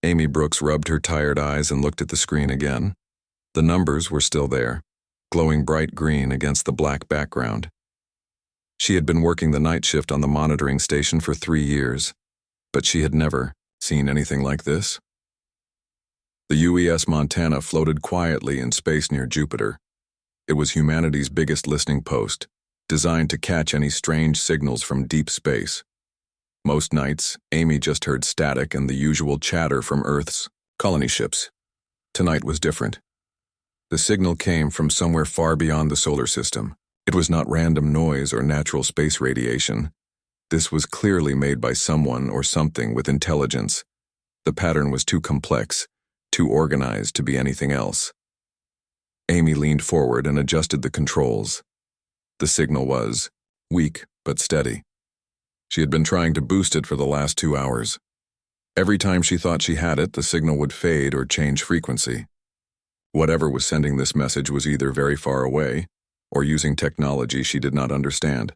Amy Brooks rubbed her tired eyes and looked at the screen again. The numbers were still there, glowing bright green against the black background. She had been working the night shift on the monitoring station for 3 years, but she had never seen anything like this. The UES Montana floated quietly in space near Jupiter. It was humanity's biggest listening post, designed to catch any strange signals from deep space. Most nights, Amy just heard static and the usual chatter from Earth's colony ships. Tonight was different. The signal came from somewhere far beyond the solar system. It was not random noise or natural space radiation. This was clearly made by someone or something with intelligence. The pattern was too complex, too organized to be anything else. Amy leaned forward and adjusted the controls. The signal was weak but steady. She had been trying to boost it for the last 2 hours. Every time she thought she had it, the signal would fade or change frequency. Whatever was sending this message was either very far away or using technology she did not understand.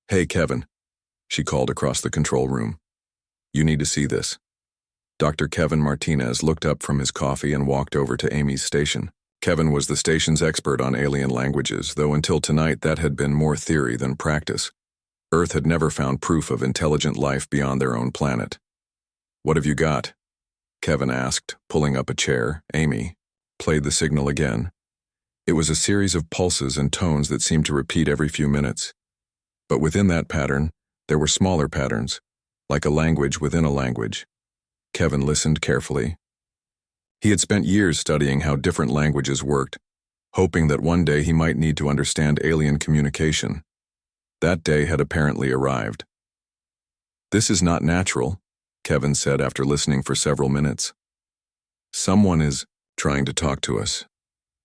"Hey, Kevin," she called across the control room. "You need to see this." Dr. Kevin Martinez looked up from his coffee and walked over to Amy's station. Kevin was the station's expert on alien languages, though until tonight that had been more theory than practice. Earth had never found proof of intelligent life beyond their own planet. "What have you got?" Kevin asked, pulling up a chair. Amy played the signal again. It was a series of pulses and tones that seemed to repeat every few minutes. But within that pattern, there were smaller patterns, like a language within a language. Kevin listened carefully. He had spent years studying how different languages worked, hoping that one day he might need to understand alien communication. That day had apparently arrived. "This is not natural," Kevin said after listening for several minutes. "Someone is trying to talk to us.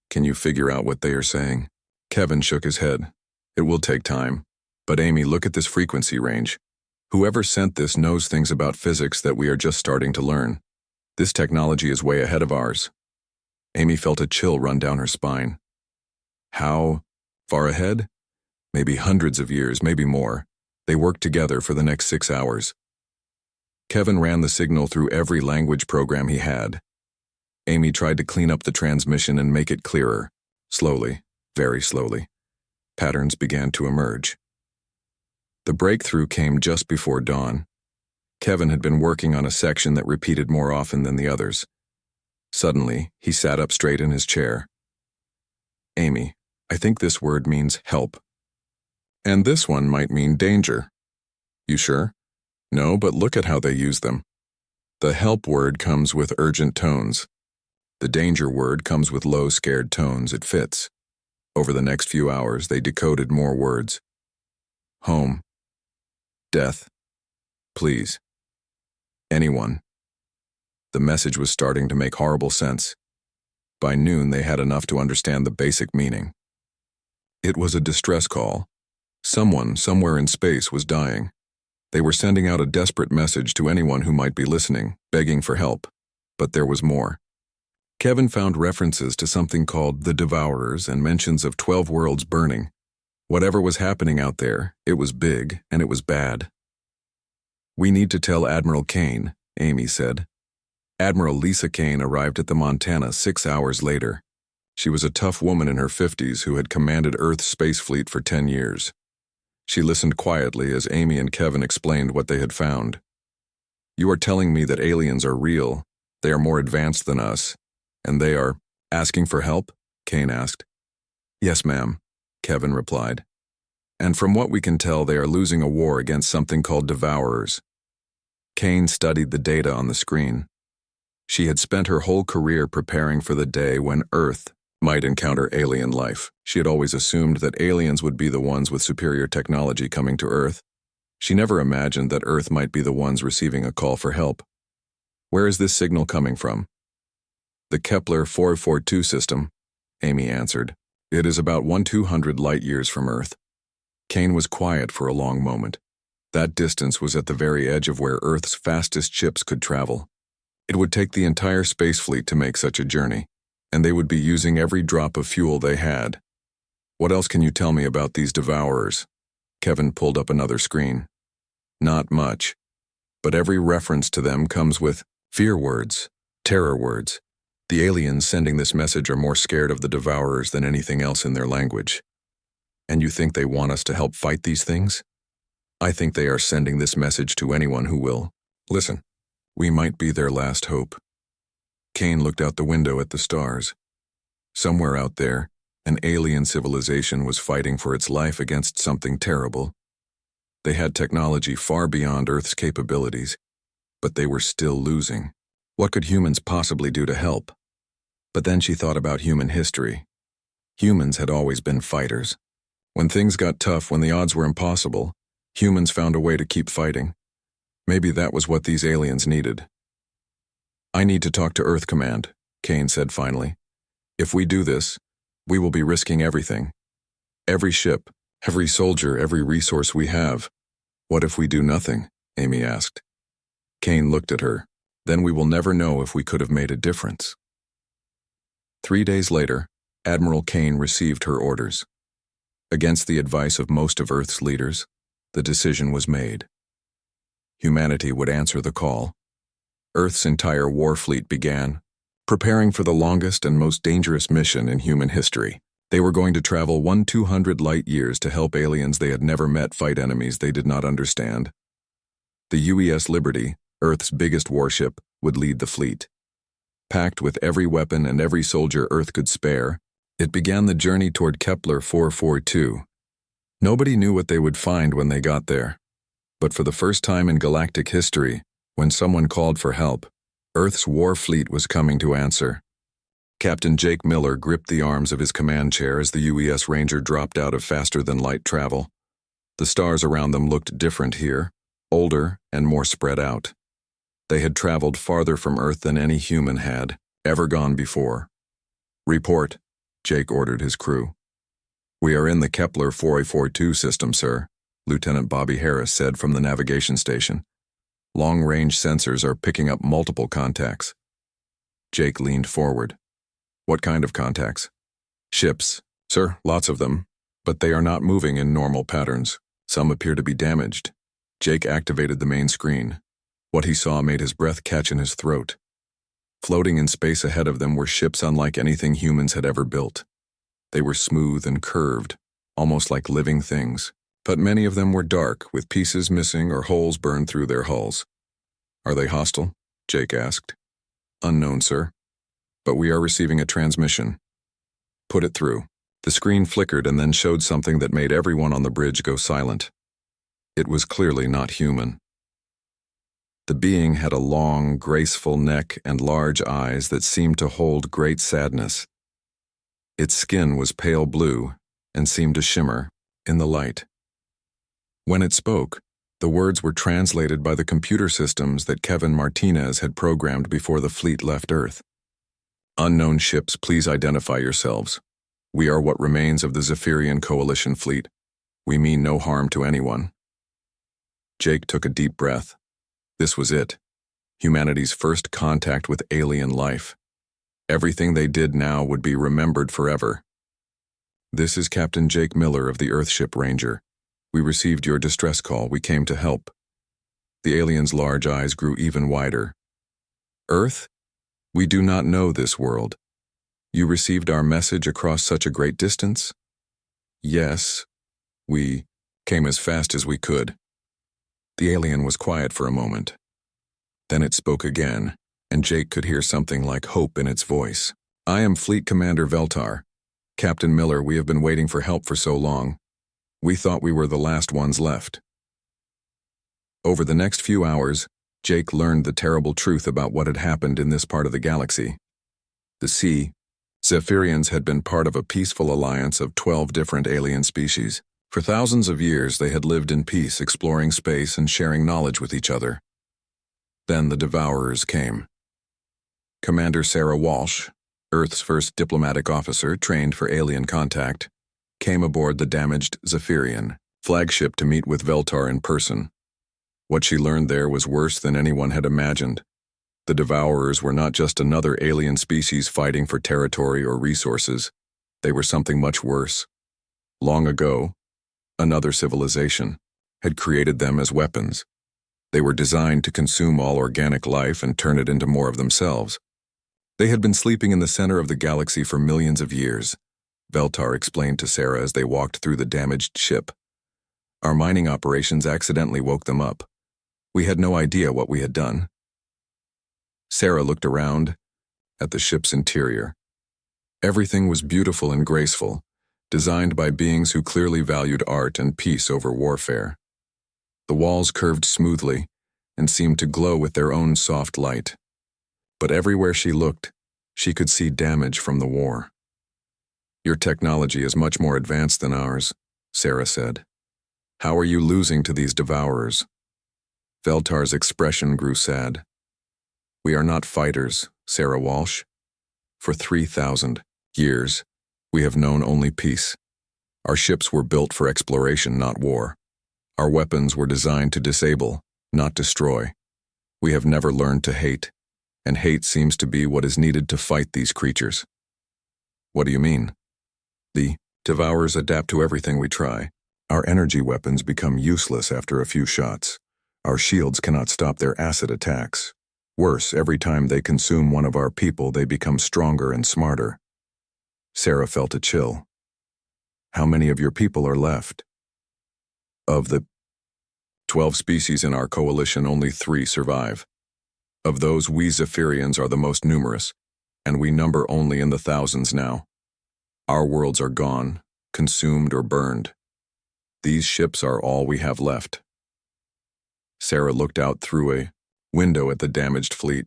Can you figure out what they are saying?" Kevin shook his head. "It will take time. But Amy, look at this frequency range. Whoever sent this knows things about physics that we are just starting to learn. This technology is way ahead of ours." Amy felt a chill run down her spine. How far ahead? Maybe hundreds of years, maybe more. They worked together for the next 6 hours. Kevin ran the signal through every language program he had. Amy tried to clean up the transmission and make it clearer. Slowly, very slowly, patterns began to emerge. The breakthrough came just before dawn. Kevin had been working on a section that repeated more often than the others. Suddenly, he sat up straight in his chair. "Amy, I think this word means help. And this one might mean danger." "You sure?" "No, but look at how they use them. The help word comes with urgent tones. The danger word comes with low, scared tones. It fits." Over the next few hours, they decoded more words. Home. Death. Please. Anyone. The message was starting to make horrible sense. By noon, they had enough to understand the basic meaning. It was a distress call. Someone, somewhere in space, was dying. They were sending out a desperate message to anyone who might be listening, begging for help. But there was more. Kevin found references to something called the Devourers and mentions of 12 worlds burning. Whatever was happening out there, it was big and it was bad. "We need to tell Admiral Kane," Amy said. Admiral Lisa Kane arrived at the Montana 6 hours later. She was a tough woman in her 50s who had commanded Earth's space fleet for 10 years. She listened quietly as Amy and Kevin explained what they had found. "You are telling me that aliens are real, they are more advanced than us, and they are asking for help?" Kane asked. "Yes, ma'am," Kevin replied. "And from what we can tell, they are losing a war against something called Devourers." Kane studied the data on the screen. She had spent her whole career preparing for the day when Earth might encounter alien life. She had always assumed that aliens would be the ones with superior technology coming to Earth. She never imagined that Earth might be the ones receiving a call for help. "Where is this signal coming from?" "The Kepler 442 system," Amy answered. "It is about 1,200 light-years from Earth." Kane was quiet for a long moment. That distance was at the very edge of where Earth's fastest ships could travel. It would take the entire space fleet to make such a journey, and they would be using every drop of fuel they had. "What else can you tell me about these Devourers?" Kevin pulled up another screen. "Not much, but every reference to them comes with Fear words, terror words. The aliens sending this message are more scared of the Devourers than anything else in their language. And you think they want us to help fight these things? I think they are sending this message to anyone who will listen. We might be their last hope. Kane looked out the window at the stars. Somewhere out there, an alien civilization was fighting for its life against something terrible. They had technology far beyond Earth's capabilities, but they were still losing. What could humans possibly do to help? But then she thought about human history. Humans had always been fighters. When things got tough, when the odds were impossible, humans found a way to keep fighting. Maybe that was what these aliens needed. I need to talk to Earth Command, Kane said finally. If we do this, we will be risking everything. Every ship, every soldier, every resource we have. What if we do nothing? Amy asked. Kane looked at her. Then we will never know if we could have made a difference. 3 days later, Admiral Kane received her orders. Against the advice of most of Earth's leaders, the decision was made. Humanity would answer the call. Earth's entire war fleet began, preparing for the longest and most dangerous mission in human history. They were going to travel 200 light years to help aliens they had never met fight enemies they did not understand. The UES Liberty, Earth's biggest warship, would lead the fleet. Packed with every weapon and every soldier Earth could spare, it began the journey toward Kepler 442. Nobody knew what they would find when they got there. But for the first time in galactic history, when someone called for help, Earth's war fleet was coming to answer. Captain Jake Miller gripped the arms of his command chair as the UES Ranger dropped out of faster-than-light travel. The stars around them looked different here, older and more spread out. They had traveled farther from Earth than any human had ever gone before. Report, Jake ordered his crew. We are in the Kepler 442 system, sir, Lieutenant Bobby Harris said from the navigation station. Long-range sensors are picking up multiple contacts. Jake leaned forward. What kind of contacts? Ships, sir, lots of them, but they are not moving in normal patterns. Some appear to be damaged. Jake activated the main screen. What he saw made his breath catch in his throat. Floating in space ahead of them were ships unlike anything humans had ever built. They were smooth and curved, almost like living things, but many of them were dark, with pieces missing or holes burned through their hulls. Are they hostile? Jake asked. Unknown, sir. But we are receiving a transmission. Put it through. The screen flickered and then showed something that made everyone on the bridge go silent. It was clearly not human. The being had a long, graceful neck and large eyes that seemed to hold great sadness. Its skin was pale blue and seemed to shimmer in the light. When it spoke, the words were translated by the computer systems that Kevin Martinez had programmed before the fleet left Earth. Unknown ships, please identify yourselves. We are what remains of the Zephyrian Coalition fleet. We mean no harm to anyone. Jake took a deep breath. This was it. Humanity's first contact with alien life. Everything they did now would be remembered forever. This is Captain Jake Miller of the Earthship Ranger. We received your distress call. We came to help. The alien's large eyes grew even wider. Earth? We do not know this world. You received our message across such a great distance? Yes. We came as fast as we could. The alien was quiet for a moment. Then it spoke again, and Jake could hear something like hope in its voice. I am Fleet Commander Veltar. Captain Miller, we have been waiting for help for so long. We thought we were the last ones left. Over the next few hours, Jake learned the terrible truth about what had happened in this part of the galaxy. The Zephyrians had been part of a peaceful alliance of 12 different alien species. For thousands of years, they had lived in peace, exploring space and sharing knowledge with each other. Then the Devourers came. Commander Sarah Walsh, Earth's first diplomatic officer trained for alien contact, came aboard the damaged Zephyrian flagship to meet with Veltar in person. What she learned there was worse than anyone had imagined. The Devourers were not just another alien species fighting for territory or resources. They were something much worse. Long ago, another civilization had created them as weapons. They were designed to consume all organic life and turn it into more of themselves. They had been sleeping in the center of the galaxy for millions of years, Veltar explained to Sarah as they walked through the damaged ship. Our mining operations accidentally woke them up. We had no idea what we had done. Sarah looked around at the ship's interior. Everything was beautiful and graceful, designed by beings who clearly valued art and peace over warfare. The walls curved smoothly and seemed to glow with their own soft light. But everywhere she looked, she could see damage from the war. Your technology is much more advanced than ours, Sarah said. How are you losing to these devourers? Veltar's expression grew sad. We are not fighters, Sarah Walsh. For 3,000 years, we have known only peace. Our ships were built for exploration, not war. Our weapons were designed to disable, not destroy. We have never learned to hate, and hate seems to be what is needed to fight these creatures. What do you mean? The devourers adapt to everything we try. Our energy weapons become useless after a few shots. Our shields cannot stop their acid attacks. Worse, every time they consume one of our people, they become stronger and smarter. Sarah felt a chill. How many of your people are left? Of the 12 species in our coalition, only 3 survive. Of those, we Zephyrians are the most numerous, and we number only in the thousands now. Our worlds are gone, consumed or burned. These ships are all we have left. Sarah looked out through a window at the damaged fleet.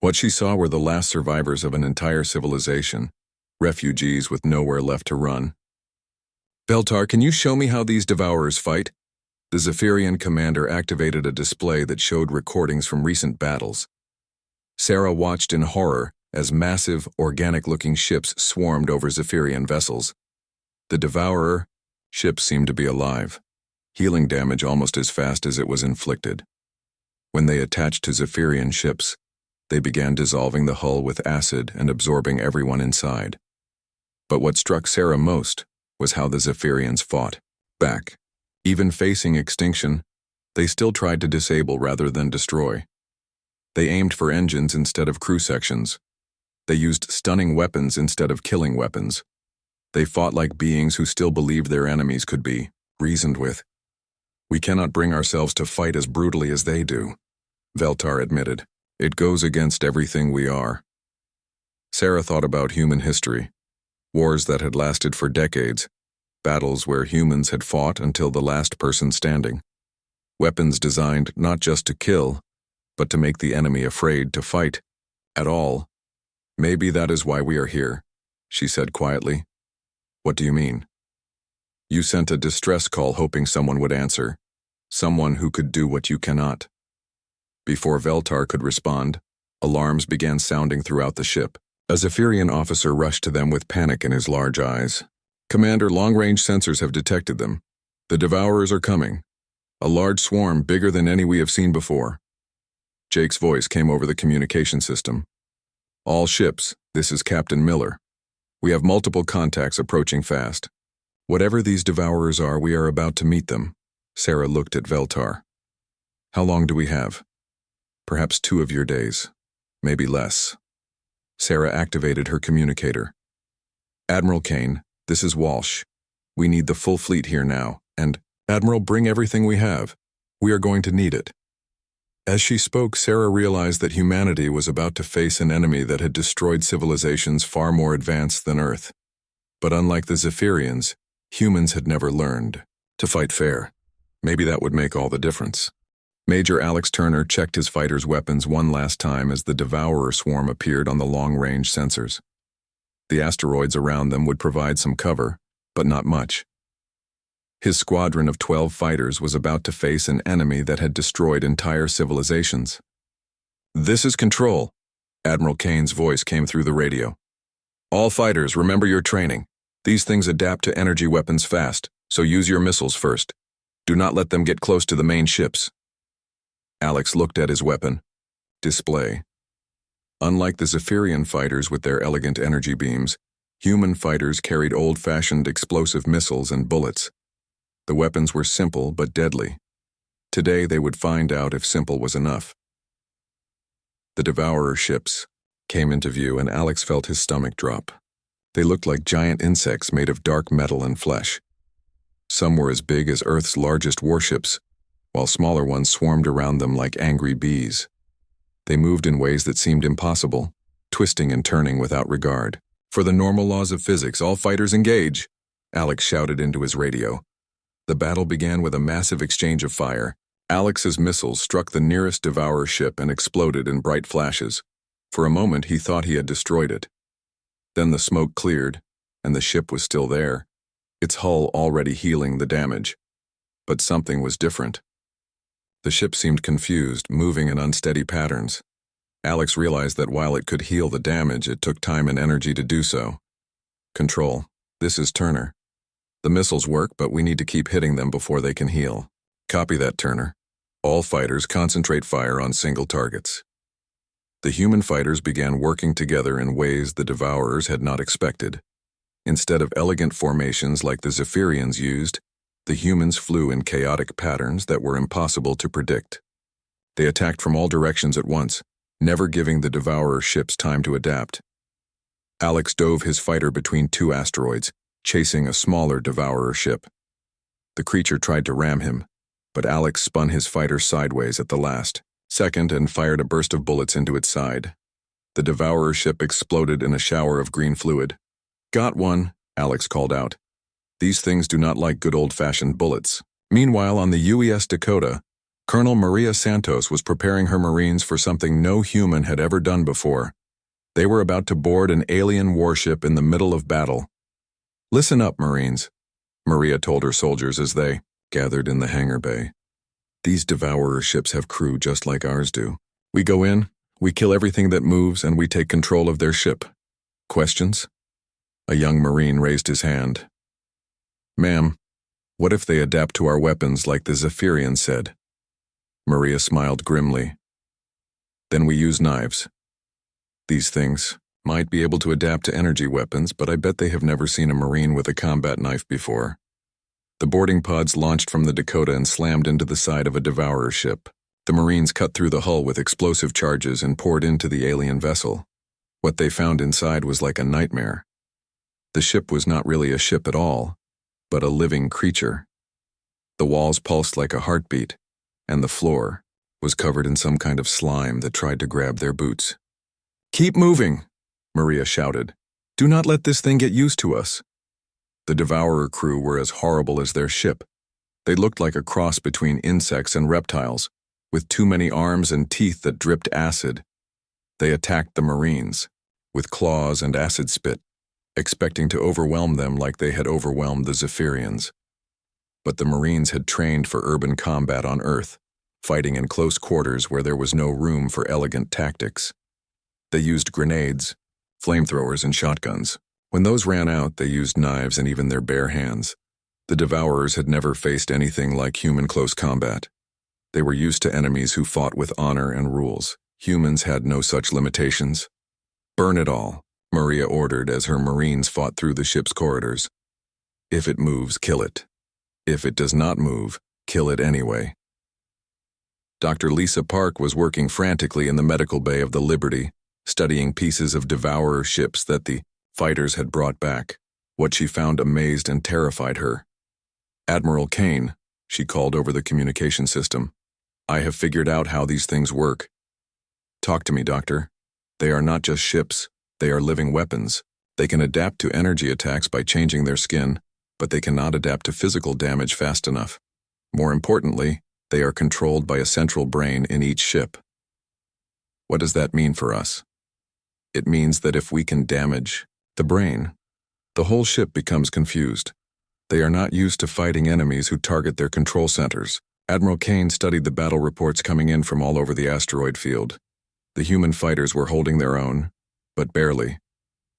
What she saw were the last survivors of an entire civilization, refugees with nowhere left to run. Veltar, can you show me how these devourers fight? The Zephyrian commander activated a display that showed recordings from recent battles. Sarah watched in horror as massive, organic-looking ships swarmed over Zephyrian vessels. The devourer ships seemed to be alive, healing damage almost as fast as it was inflicted. When they attached to Zephyrian ships, they began dissolving the hull with acid and absorbing everyone inside. But what struck Sarah most was how the Zephyrians fought back. Even facing extinction, they still tried to disable rather than destroy. They aimed for engines instead of crew sections. They used stunning weapons instead of killing weapons. They fought like beings who still believed their enemies could be reasoned with. We cannot bring ourselves to fight as brutally as they do, Veltar admitted. It goes against everything we are. Sarah thought about human history, wars that had lasted for decades, battles where humans had fought until the last person standing, weapons designed not just to kill, but to make the enemy afraid to fight at all. Maybe that is why we are here, she said quietly. What do you mean? You sent a distress call hoping someone would answer, someone who could do what you cannot. Before Veltar could respond, alarms began sounding throughout the ship. A Zephyrian officer rushed to them with panic in his large eyes. Commander, long-range sensors have detected them. The devourers are coming. A large swarm bigger than any we have seen before. Jake's voice came over the communication system. All ships, this is Captain Miller. We have multiple contacts approaching fast. Whatever these devourers are, we are about to meet them. Sarah looked at Veltar. How long do we have? Perhaps 2 of your days. Maybe less. Sarah activated her communicator. Admiral Kane, this is Walsh. We need the full fleet here now, and, Admiral, bring everything we have. We are going to need it. As she spoke, Sarah realized that humanity was about to face an enemy that had destroyed civilizations far more advanced than Earth. But unlike the Zephyrians, humans had never learned to fight fair. Maybe that would make all the difference. Major Alex Turner checked his fighters' weapons one last time as the Devourer swarm appeared on the long-range sensors. The asteroids around them would provide some cover, but not much. His squadron of 12 fighters was about to face an enemy that had destroyed entire civilizations. This is Control, Admiral Kane's voice came through the radio. All fighters, remember your training. These things adapt to energy weapons fast, so use your missiles first. Do not let them get close to the main ships. Alex looked at his weapon. Display. Unlike the Zephyrian fighters with their elegant energy beams, human fighters carried old-fashioned explosive missiles and bullets. The weapons were simple but deadly. Today they would find out if simple was enough. The Devourer ships came into view and Alex felt his stomach drop. They looked like giant insects made of dark metal and flesh. Some were as big as Earth's largest warships, while smaller ones swarmed around them like angry bees. They moved in ways that seemed impossible, twisting and turning without regard. "For the normal laws of physics, all fighters engage," Alex shouted into his radio. The battle began with a massive exchange of fire. Alex's missiles struck the nearest Devourer ship and exploded in bright flashes. For a moment he thought he had destroyed it. Then the smoke cleared, and the ship was still there, its hull already healing the damage. But something was different. The ship seemed confused, moving in unsteady patterns. Alex realized that while it could heal the damage, it took time and energy to do so. "Control, this is Turner. The missiles work, but we need to keep hitting them before they can heal." "Copy that, Turner. All fighters concentrate fire on single targets." The human fighters began working together in ways the Devourers had not expected. Instead of elegant formations like the Zephyrians used, the humans flew in chaotic patterns that were impossible to predict. They attacked from all directions at once, never giving the Devourer ships time to adapt. Alex dove his fighter between two asteroids, chasing a smaller Devourer ship. The creature tried to ram him, but Alex spun his fighter sideways at the last second and fired a burst of bullets into its side. The Devourer ship exploded in a shower of green fluid. "Got one," Alex called out. "These things do not like good old-fashioned bullets." Meanwhile, on the UES Dakota, Colonel Maria Santos was preparing her Marines for something no human had ever done before. They were about to board an alien warship in the middle of battle. "Listen up, Marines," Maria told her soldiers as they gathered in the hangar bay. "These Devourer ships have crew just like ours do. We go in, we kill everything that moves, and we take control of their ship. Questions?" A young Marine raised his hand. "Ma'am, what if they adapt to our weapons like the Zephyrians said?" Maria smiled grimly. "Then we use knives. These things might be able to adapt to energy weapons, but I bet they have never seen a Marine with a combat knife before." The boarding pods launched from the Dakota and slammed into the side of a Devourer ship. The Marines cut through the hull with explosive charges and poured into the alien vessel. What they found inside was like a nightmare. The ship was not really a ship at all, but a living creature. The walls pulsed like a heartbeat, and the floor was covered in some kind of slime that tried to grab their boots. "Keep moving," Maria shouted. "Do not let this thing get used to us." The Devourer crew were as horrible as their ship. They looked like a cross between insects and reptiles, with too many arms and teeth that dripped acid. They attacked the Marines, with claws and acid spit, expecting to overwhelm them like they had overwhelmed the Zephyrians. But the Marines had trained for urban combat on Earth, fighting in close quarters where there was no room for elegant tactics. They used grenades, flamethrowers, and shotguns. When those ran out, they used knives and even their bare hands. The Devourers had never faced anything like human close combat. They were used to enemies who fought with honor and rules. Humans had no such limitations. "Burn it all," Maria ordered as her Marines fought through the ship's corridors. "If it moves, kill it. If it does not move, kill it anyway." Dr. Lisa Park was working frantically in the medical bay of the Liberty, studying pieces of Devourer ships that the fighters had brought back. What she found amazed and terrified her. "Admiral Kane," she called over the communication system. "I have figured out how these things work." "Talk to me, Doctor. They are not just ships, they are living weapons. They can adapt to energy attacks by changing their skin, but they cannot adapt to physical damage fast enough. More importantly, they are controlled by a central brain in each ship." "What does that mean for us?" "It means that if we can damage the brain, the whole ship becomes confused. They are not used to fighting enemies who target their control centers." Admiral Kane studied the battle reports coming in from all over the asteroid field. The human fighters were holding their own, but barely.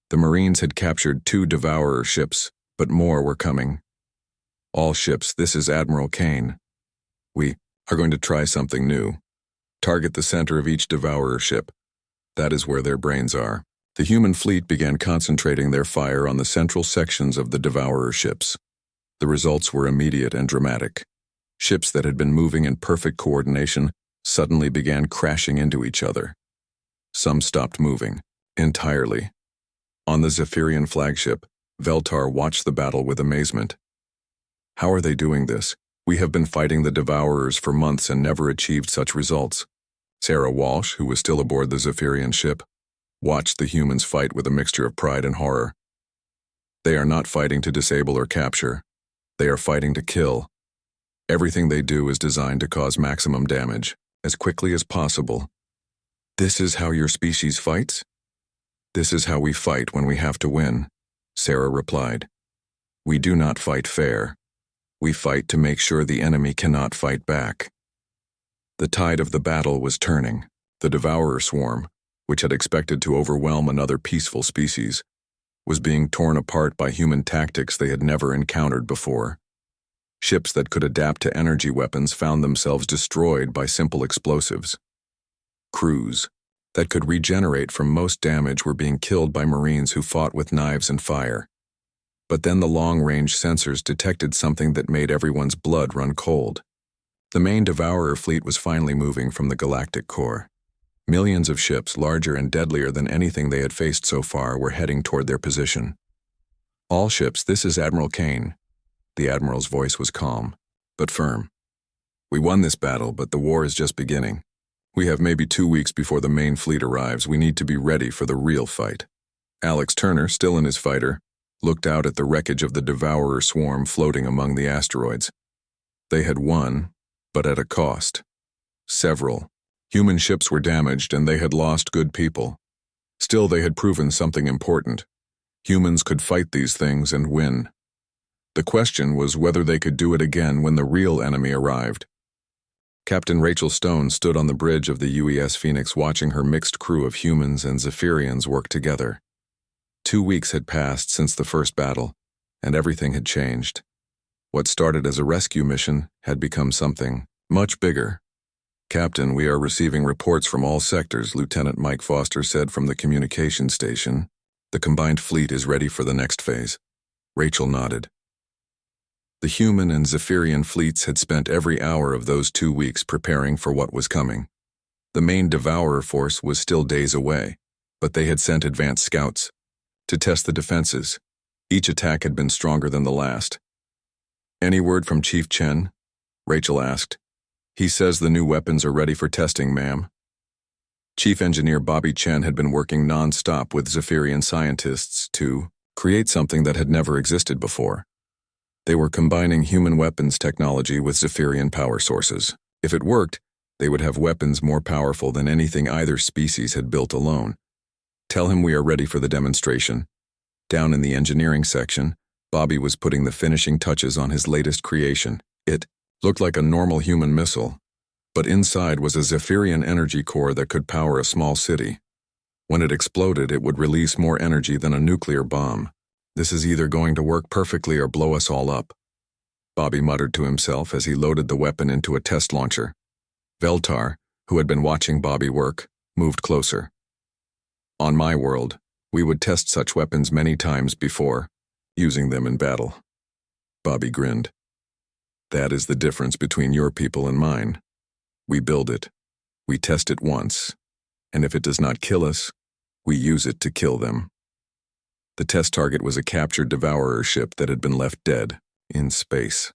The Marines had captured 2 Devourer ships, but more were coming. "All ships, this is Admiral Kane. We are going to try something new. Target the center of each Devourer ship. That is where their brains are." The human fleet began concentrating their fire on the central sections of the Devourer ships. The results were immediate and dramatic. Ships that had been moving in perfect coordination suddenly began crashing into each other. Some stopped moving, entirely. On the Zephyrian flagship, Veltar watched the battle with amazement. How are they doing this? We have been fighting the Devourers for months and never achieved such results. Sarah Walsh, who was still aboard the Zephyrian ship, watched the humans fight with a mixture of pride and horror. They are not fighting to disable or capture. They are fighting to kill. Everything they do is designed to cause maximum damage, as quickly as possible. This is how your species fights? This is how we fight when we have to win, Sarah replied. We do not fight fair. We fight to make sure the enemy cannot fight back. The tide of the battle was turning. The Devourer swarm, which had expected to overwhelm another peaceful species, was being torn apart by human tactics they had never encountered before. Ships that could adapt to energy weapons found themselves destroyed by simple explosives. Crews that could regenerate from most damage were being killed by Marines who fought with knives and fire. But then the long-range sensors detected something that made everyone's blood run cold. The main Devourer fleet was finally moving from the galactic core. Millions of ships, larger and deadlier than anything they had faced so far, were heading toward their position. All ships, this is Admiral Kane. The Admiral's voice was calm, but firm. We won this battle, but the war is just beginning. We have maybe 2 weeks before the main fleet arrives. We need to be ready for the real fight. Alex Turner, still in his fighter, looked out at the wreckage of the Devourer swarm floating among the asteroids. They had won, but at a cost. Several. Human ships were damaged and they had lost good people. Still, they had proven something important. Humans could fight these things and win. The question was whether they could do it again when the real enemy arrived. Captain Rachel Stone stood on the bridge of the UES Phoenix watching her mixed crew of humans and Zephyrians work together. 2 weeks had passed since the first battle, and everything had changed. What started as a rescue mission had become something much bigger. Captain, we are receiving reports from all sectors, Lieutenant Mike Foster said from the communication station. The combined fleet is ready for the next phase. Rachel nodded. The human and Zephyrian fleets had spent every hour of those 2 weeks preparing for what was coming. The main Devourer force was still days away, but they had sent advanced scouts to test the defenses. Each attack had been stronger than the last. Any word from Chief Chen? Rachel asked. He says the new weapons are ready for testing, ma'am. Chief Engineer Bobby Chen had been working non-stop with Zephyrian scientists to create something that had never existed before. They were combining human weapons technology with Zephyrian power sources. If it worked, they would have weapons more powerful than anything either species had built alone. Tell him we are ready for the demonstration. Down in the engineering section, Bobby was putting the finishing touches on his latest creation. It looked like a normal human missile, but inside was a Zephyrian energy core that could power a small city. When it exploded, it would release more energy than a nuclear bomb. This is either going to work perfectly or blow us all up, Bobby muttered to himself as he loaded the weapon into a test launcher. Veltar, who had been watching Bobby work, moved closer. On my world, we would test such weapons many times before, using them in battle. Bobby grinned. That is the difference between your people and mine. We build it, we test it once, and if it does not kill us, we use it to kill them. The test target was a captured Devourer ship that had been left dead in space.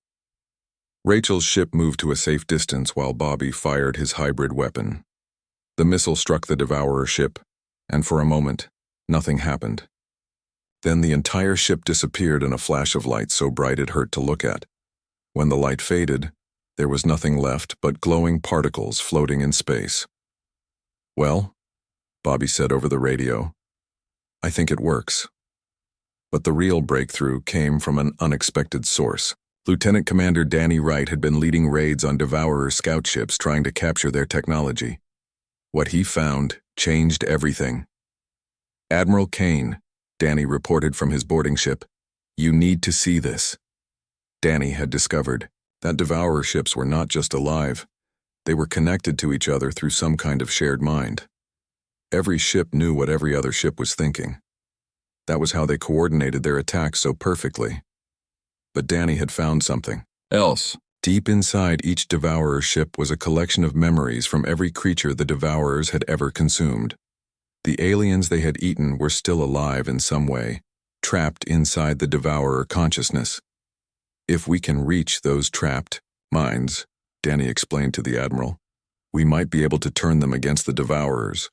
Rachel's ship moved to a safe distance while Bobby fired his hybrid weapon. The missile struck the Devourer ship, and for a moment, nothing happened. Then the entire ship disappeared in a flash of light so bright it hurt to look at. When the light faded, there was nothing left but glowing particles floating in space. Well, Bobby said over the radio, I think it works. But the real breakthrough came from an unexpected source. Lieutenant Commander Danny Wright had been leading raids on Devourer scout ships trying to capture their technology. What he found changed everything. Admiral Kane, Danny reported from his boarding ship, you need to see this. Danny had discovered that Devourer ships were not just alive, they were connected to each other through some kind of shared mind. Every ship knew what every other ship was thinking. That was how they coordinated their attacks so perfectly. But Danny had found something else. Deep inside each Devourer ship was a collection of memories from every creature the Devourers had ever consumed. The aliens they had eaten were still alive in some way, trapped inside the Devourer consciousness. If we can reach those trapped minds, Danny explained to the Admiral, we might be able to turn them against the Devourers.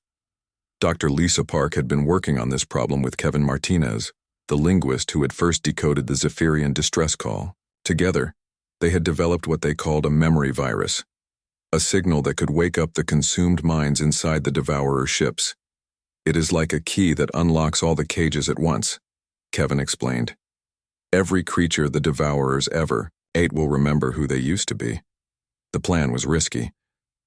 Dr. Lisa Park had been working on this problem with Kevin Martinez, the linguist who had first decoded the Zephyrian distress call. Together, they had developed what they called a memory virus, a signal that could wake up the consumed minds inside the Devourer ships. It is like a key that unlocks all the cages at once, Kevin explained. Every creature the Devourers ever ate will remember who they used to be. The plan was risky.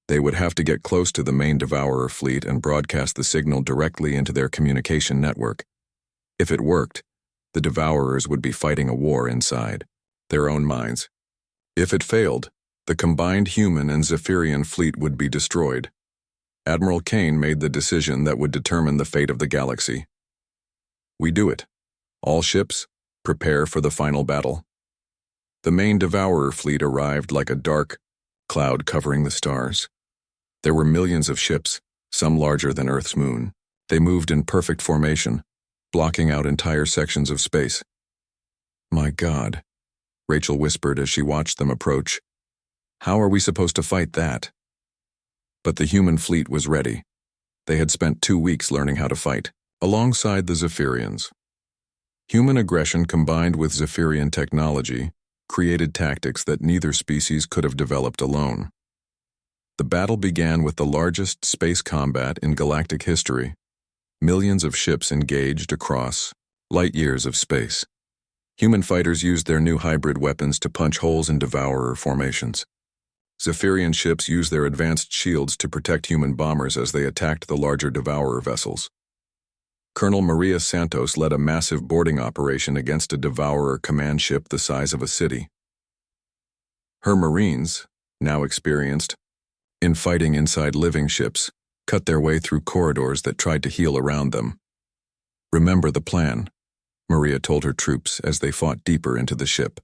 They would have to get close to the main Devourer fleet and broadcast the signal directly into their communication network. If it worked, the Devourers would be fighting a war inside their own minds. If it failed, the combined human and Zephyrian fleet would be destroyed. Admiral Kane made the decision that would determine the fate of the galaxy. We do it. All ships, prepare for the final battle. The main Devourer fleet arrived like a dark cloud covering the stars. There were millions of ships, some larger than Earth's moon. They moved in perfect formation, blocking out entire sections of space. My God, Rachel whispered as she watched them approach. How are we supposed to fight that? But the human fleet was ready. They had spent 2 weeks learning how to fight, alongside the Zephyrians. Human aggression combined with Zephyrian technology created tactics that neither species could have developed alone. The battle began with the largest space combat in galactic history. Millions of ships engaged across light years of space. Human fighters used their new hybrid weapons to punch holes in Devourer formations. Zephyrian ships used their advanced shields to protect human bombers as they attacked the larger Devourer vessels. Colonel Maria Santos led a massive boarding operation against a Devourer command ship the size of a city. Her Marines, now experienced in fighting inside living ships, cut their way through corridors that tried to heal around them. Remember the plan, Maria told her troops as they fought deeper into the ship.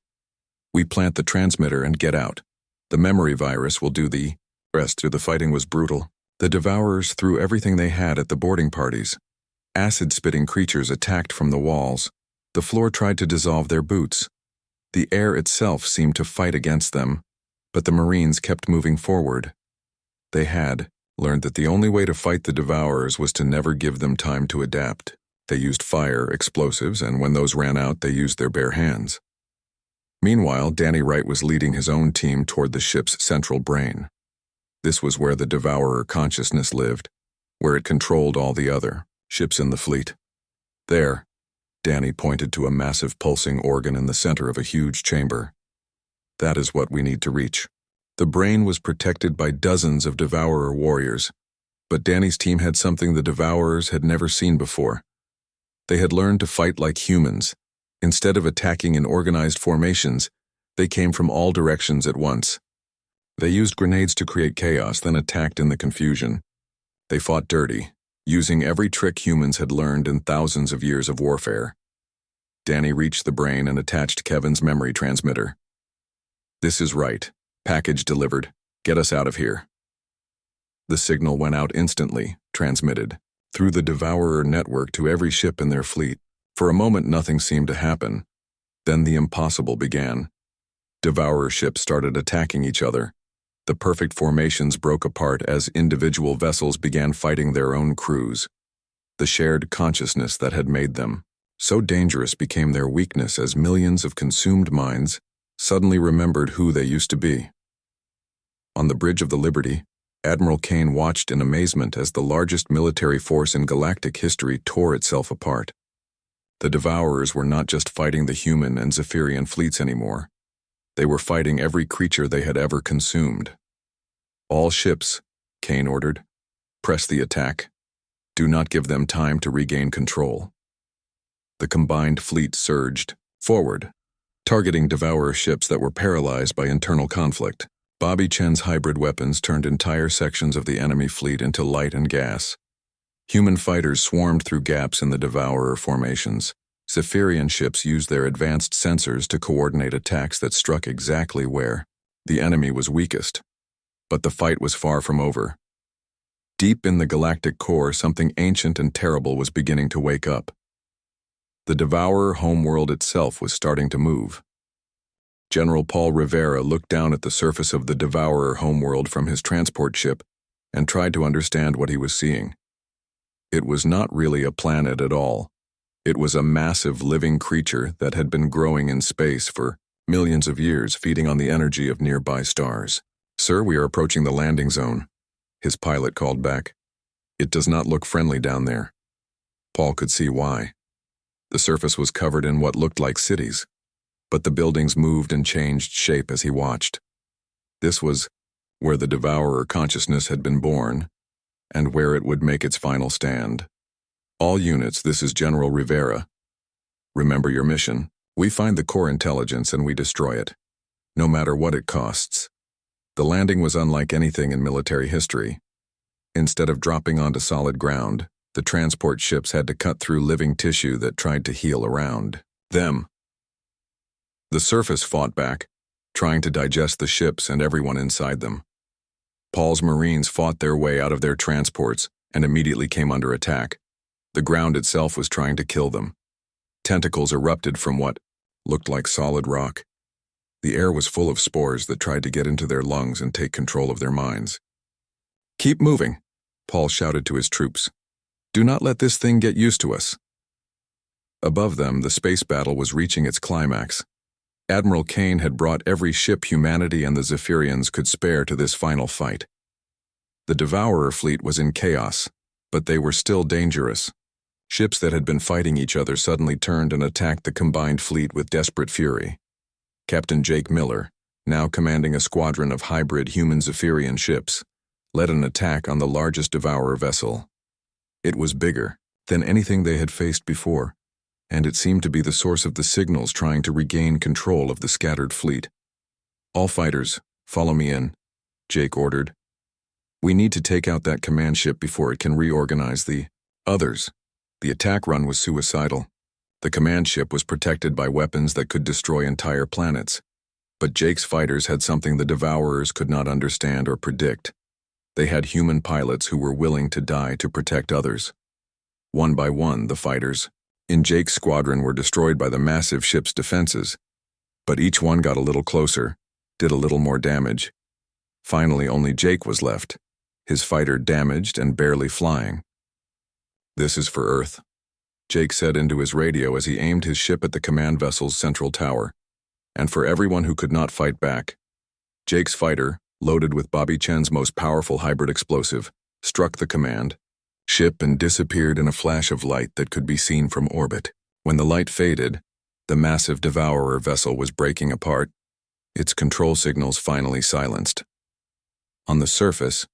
We plant the transmitter and get out. The memory virus will do the rest. The fighting was brutal. The Devourers threw everything they had at the boarding parties. Acid-spitting creatures attacked from the walls. The floor tried to dissolve their boots. The air itself seemed to fight against them, but the Marines kept moving forward. They had learned that the only way to fight the Devourers was to never give them time to adapt. They used fire, explosives, and when those ran out, they used their bare hands. Meanwhile, Danny Wright was leading his own team toward the ship's central brain. This was where the Devourer consciousness lived, where it controlled all the other ships in the fleet. There, Danny pointed to a massive pulsing organ in the center of a huge chamber. That is what we need to reach. The brain was protected by dozens of Devourer warriors, but Danny's team had something the Devourers had never seen before. They had learned to fight like humans. Instead of attacking in organized formations, they came from all directions at once. They used grenades to create chaos, then attacked in the confusion. They fought dirty, using every trick humans had learned in thousands of years of warfare. Danny reached the brain and attached Kevin's memory transmitter. This is right. Package delivered. Get us out of here. The signal went out instantly, transmitted through the Devourer network to every ship in their fleet. For a moment, nothing seemed to happen. Then the impossible began. Devourer ships started attacking each other. The perfect formations broke apart as individual vessels began fighting their own crews. The shared consciousness that had made them so dangerous became their weakness as millions of consumed minds suddenly remembered who they used to be. On the bridge of the Liberty, Admiral Kane watched in amazement as the largest military force in galactic history tore itself apart. The Devourers were not just fighting the human and Zephyrian fleets anymore. They were fighting every creature they had ever consumed. All ships, Kane ordered. Press the attack. Do not give them time to regain control. The combined fleet surged forward, targeting Devourer ships that were paralyzed by internal conflict. Bobby Chen's hybrid weapons turned entire sections of the enemy fleet into light and gas. Human fighters swarmed through gaps in the Devourer formations. Zephyrian ships used their advanced sensors to coordinate attacks that struck exactly where The enemy was weakest, but the fight was far from over. Deep in the galactic core, something ancient and terrible was beginning to wake up. The Devourer homeworld itself was starting to move. General Paul Rivera looked down at the surface of the Devourer homeworld from his transport ship and tried to understand what he was seeing. It was not really a planet at all. It was a massive living creature that had been growing in space for millions of years, feeding on the energy of nearby stars. "Sir, we are approaching the landing zone," his pilot called back. "It does not look friendly down there." Paul could see why. The surface was covered in what looked like cities, but the buildings moved and changed shape as he watched. This was where the Devourer consciousness had been born, and where it would make its final stand. "All units, this is General Rivera. Remember your mission. We find the core intelligence and we destroy it, no matter what it costs." The landing was unlike anything in military history. Instead of dropping onto solid ground, the transport ships had to cut through living tissue that tried to heal around them. The surface fought back, trying to digest the ships and everyone inside them. Paul's Marines fought their way out of their transports and immediately came under attack. The ground itself was trying to kill them. Tentacles erupted from what looked like solid rock. The air was full of spores that tried to get into their lungs and take control of their minds. "Keep moving," Paul shouted to his troops. "Do not let this thing get used to us." Above them, the space battle was reaching its climax. Admiral Kane had brought every ship humanity and the Zephyrians could spare to this final fight. The Devourer fleet was in chaos, but they were still dangerous. Ships that had been fighting each other suddenly turned and attacked the combined fleet with desperate fury. Captain Jake Miller, now commanding a squadron of hybrid human Zephyrian ships, led an attack on the largest Devourer vessel. It was bigger than anything they had faced before, and it seemed to be the source of the signals trying to regain control of the scattered fleet. "All fighters, follow me in," Jake ordered. "We need to take out that command ship before it can reorganize the others." The attack run was suicidal. The command ship was protected by weapons that could destroy entire planets. But Jake's fighters had something the Devourers could not understand or predict. They had human pilots who were willing to die to protect others. One by one, the fighters in Jake's squadron were destroyed by the massive ship's defenses, but each one got a little closer, did a little more damage. Finally, only Jake was left, his fighter damaged and barely flying. "This is for Earth," Jake said into his radio as he aimed his ship at the command vessel's central tower. "And for everyone who could not fight back." Jake's fighter, loaded with Bobby Chen's most powerful hybrid explosive, struck the command ship and disappeared in a flash of light that could be seen from orbit. When the light faded, the massive Devourer vessel was breaking apart, its control signals finally silenced. On the surface,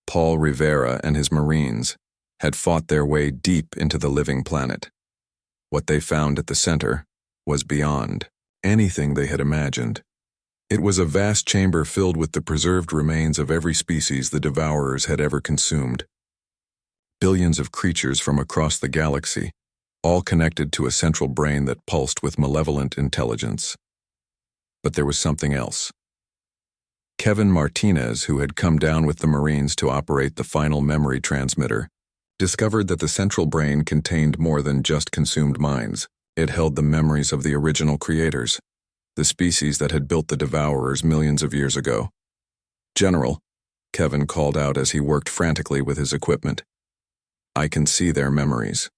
Paul Rivera and his Marines had fought their way deep into the living planet. What they found at the center was beyond anything they had imagined. It was a vast chamber filled with the preserved remains of every species the Devourers had ever consumed. Billions of creatures from across the galaxy, all connected to a central brain that pulsed with malevolent intelligence. But there was something else. Kevin Martinez, who had come down with the Marines to operate the final memory transmitter, discovered that the central brain contained more than just consumed minds. It held the memories of the original creators, the species that had built the Devourers millions of years ago. "General," Kevin called out as he worked frantically with his equipment, "I can see their memories.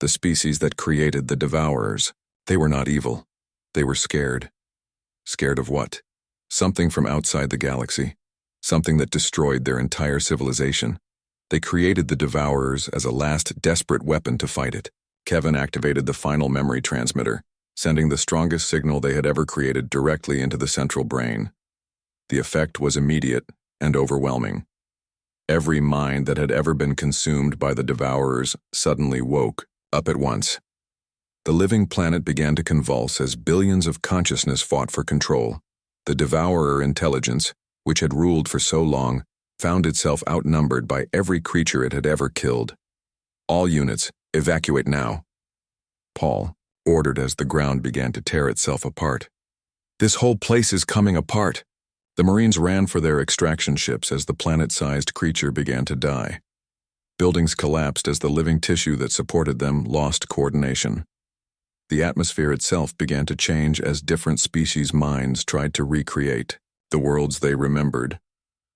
The species that created the Devourers. They were not evil. They were scared." Scared of what? Something from outside the galaxy. Something that destroyed their entire civilization. They created the Devourers as a last desperate weapon to fight it. Kevin activated the final memory transmitter, sending the strongest signal they had ever created directly into the central brain. The effect was immediate and overwhelming. Every mind that had ever been consumed by the Devourers suddenly woke up at once. The living planet began to convulse as billions of consciousness fought for control. The Devourer intelligence, which had ruled for so long, found itself outnumbered by every creature it had ever killed. "All units, evacuate now," Paul ordered as the ground began to tear itself apart. "This whole place is coming apart," The Marines ran for their extraction ships as the planet-sized creature began to die. Buildings collapsed as the living tissue that supported them lost coordination. The atmosphere itself began to change as different species' minds tried to recreate the worlds they remembered.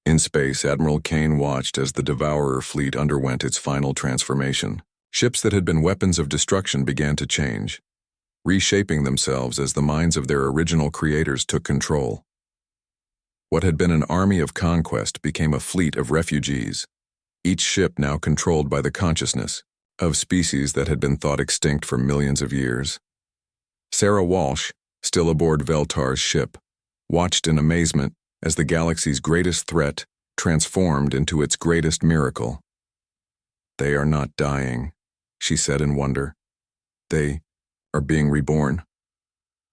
In space, Admiral Kane watched as the Devourer fleet underwent its final transformation. Ships that had been weapons of destruction began to change, reshaping themselves as the minds of their original creators took control. What had been an army of conquest became a fleet of refugees, each ship now controlled by the consciousness of species that had been thought extinct for millions of years. Sarah Walsh, still aboard Veltar's ship, watched in amazement as the galaxy's greatest threat transformed into its greatest miracle. "They are not dying," she said in wonder. "They are being reborn."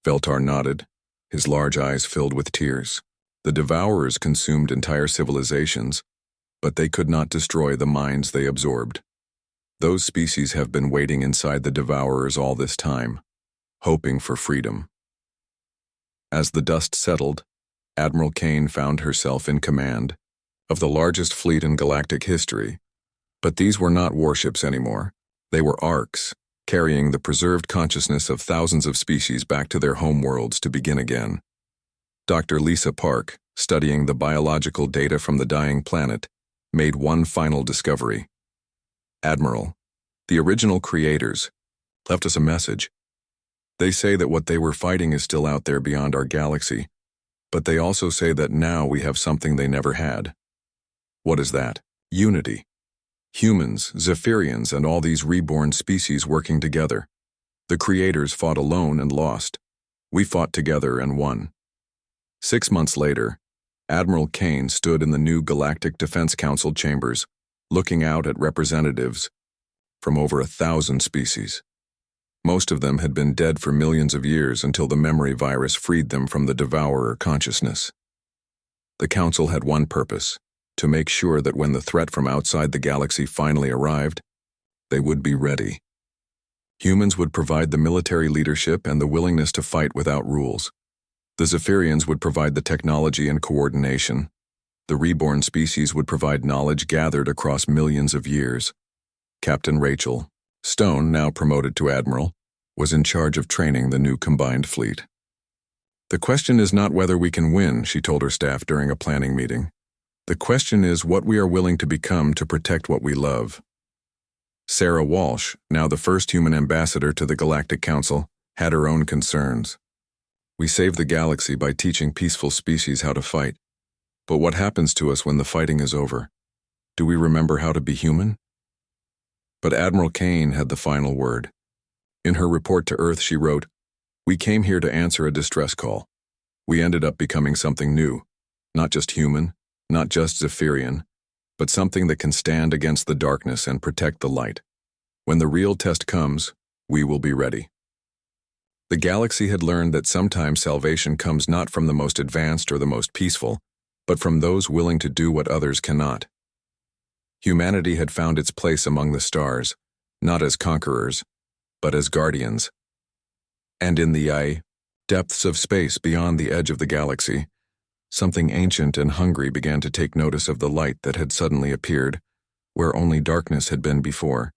Veltar nodded, his large eyes filled with tears. The Devourers consumed entire civilizations, but they could not destroy the minds they absorbed. Those species have been waiting inside the Devourers all this time, hoping for freedom. As the dust settled, Admiral Kane found herself in command of the largest fleet in galactic history. But these were not warships anymore. They were arcs, carrying the preserved consciousness of thousands of species back to their home worlds to begin again. Dr. Lisa Park, studying the biological data from the dying planet, made one final discovery. "Admiral, the original creators left us a message. They say that what they were fighting is still out there beyond our galaxy, but they also say that now we have something they never had." "What is that?" "Unity. Humans, Zephyrians, and all these reborn species working together. The creators fought alone and lost. We fought together and won." 6 months later, Admiral Kane stood in the new Galactic Defense Council chambers, looking out at representatives from over 1,000 species. Most of them had been dead for millions of years until the memory virus freed them from the Devourer consciousness. The Council had one purpose: to make sure that when the threat from outside the galaxy finally arrived, they would be ready. Humans would provide the military leadership and the willingness to fight without rules. The Zephyrians would provide the technology and coordination. The reborn species would provide knowledge gathered across millions of years. Captain Rachel Stone, now promoted to Admiral, was in charge of training the new combined fleet. "The question is not whether we can win," she told her staff during a planning meeting. "The question is what we are willing to become to protect what we love." Sarah Walsh, now the first human ambassador to the Galactic Council, had her own concerns. "We save the galaxy by teaching peaceful species how to fight. But what happens to us when the fighting is over? Do we remember how to be human?" But Admiral Kane had the final word. In her report to Earth, she wrote, "We came here to answer a distress call. We ended up becoming something new, not just human, not just Zephyrian, but something that can stand against the darkness and protect the light. When the real test comes, we will be ready." The galaxy had learned that sometimes salvation comes not from the most advanced or the most peaceful, but from those willing to do what others cannot. Humanity had found its place among the stars, not as conquerors, but as guardians. And in the depths of space beyond the edge of the galaxy, something ancient and hungry began to take notice of the light that had suddenly appeared, where only darkness had been before.